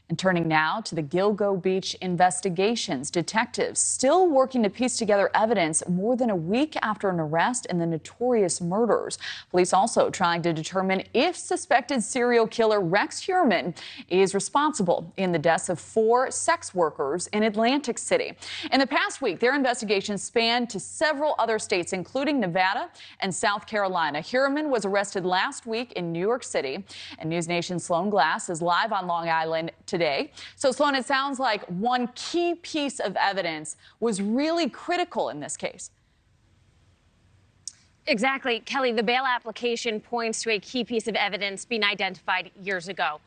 And turning now to the Gilgo Beach investigations. Detectives still working to piece together evidence more than a week after an arrest in the notorious murders. Police also trying to determine if suspected serial killer Rex Heuermann is responsible in the deaths of 4 sex workers in Atlantic City. In the past week, their investigations spanned to several other states, including Nevada and South Carolina. Heuermann was arrested last week in New York City, and NewsNation's Sloan Glass is live on Long Island today. So, Sloan, it sounds like one key piece of evidence was really critical in this case. Exactly. Kelly, the bail application points to a key piece of evidence being identified years ago.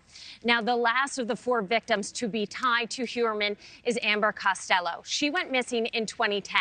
Now, the last of the 4 victims to be tied to Heuermann is Amber Costello. She went missing in 2010.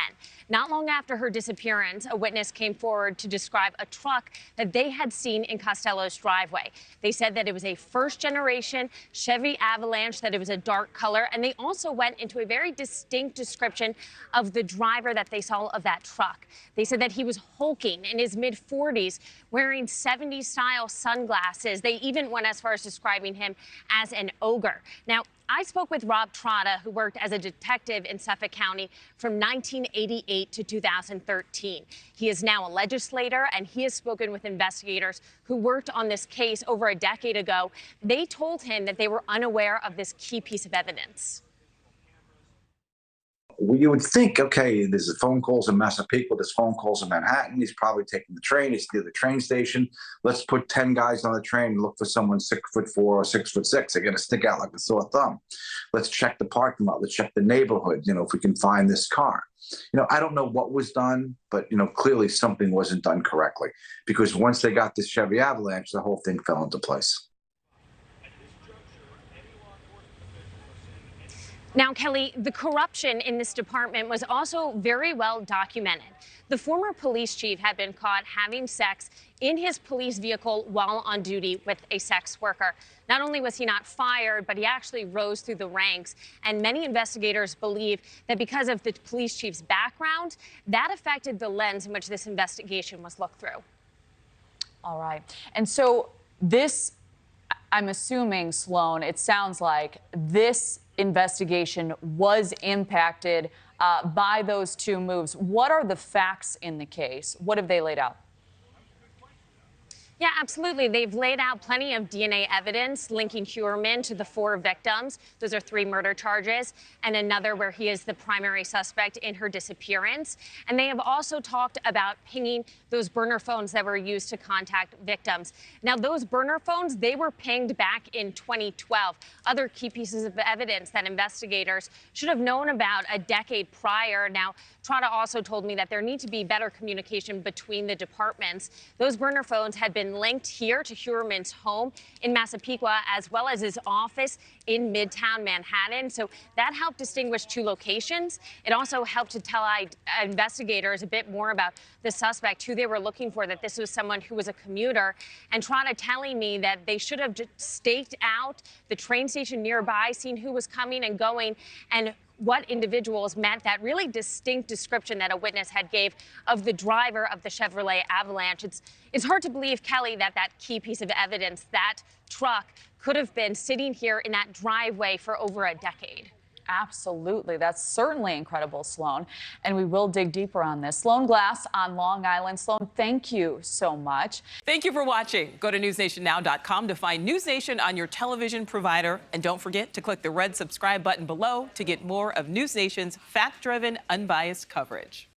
Not long after her disappearance, a witness came forward to describe a truck that they had seen in Costello's driveway. They said that it was a first-generation Chevy Avalanche, that it was a dark color, and they also went into a very distinct description of the driver that they saw of that truck. They said that he was hulking in his mid-40s, wearing 70s-style sunglasses. They even went as far as describing him as an ogre. Now, I spoke with Rob Trotta, who worked as a detective in Suffolk County from 1988 to 2013. He is now a legislator, and he has spoken with investigators who worked on this case over a decade ago. They told him that they were unaware of this key piece of evidence. You would think, okay, there's phone calls in Massapequa, there's phone calls in Manhattan. He's probably taking the train. He's near the train station. Let's put 10 guys on the train and look for someone 6'4" or 6'6". They're going to stick out like a sore thumb. Let's check the parking lot. Let's check the neighborhood, if we can find this car. I don't know what was done, but, clearly something wasn't done correctly, because once they got this Chevy Avalanche, the whole thing fell into place. Now, Kelly, the corruption in this department was also very well documented. The former police chief had been caught having sex in his police vehicle while on duty with a sex worker. Not only was he not fired, but he actually rose through the ranks. And many investigators believe that because of the police chief's background, that affected the lens in which this investigation was looked through. All right. And so this, I'm assuming, Sloan, it sounds like this investigation was impacted by those 2 moves. What are the facts in the case? What have they laid out? Yeah, absolutely. They've laid out plenty of DNA evidence linking Heuermann to the 4 victims. Those are 3 murder charges and another where he is the primary suspect in her disappearance. And they have also talked about pinging those burner phones that were used to contact victims. Now, those burner phones, they were pinged back in 2012. Other key pieces of evidence that investigators should have known about a decade prior. Now, Trotta also told me that there needs to be better communication between the departments. Those burner phones had been linked here to Heuermann's home in Massapequa, as well as his office in Midtown Manhattan. So that helped distinguish 2 locations. It also helped to tell investigators a bit more about the suspect, who they were looking for, that this was someone who was a commuter. And Trotta telling me that they should have just staked out the train station nearby, seen who was coming and going, and what individuals meant. That really distinct description that a witness had gave of the driver of the Chevrolet Avalanche. It's hard to believe, Kelly, that key piece of evidence, that truck, could have been sitting here in that driveway for over a decade. Absolutely. That's certainly incredible, Sloan. And we will dig deeper on this. Sloan Glass on Long Island. Sloan, thank you so much. Thank you for watching. Go to newsnationnow.com to find NewsNation on your television provider. And don't forget to click the red subscribe button below to get more of NewsNation's fact-driven, unbiased coverage.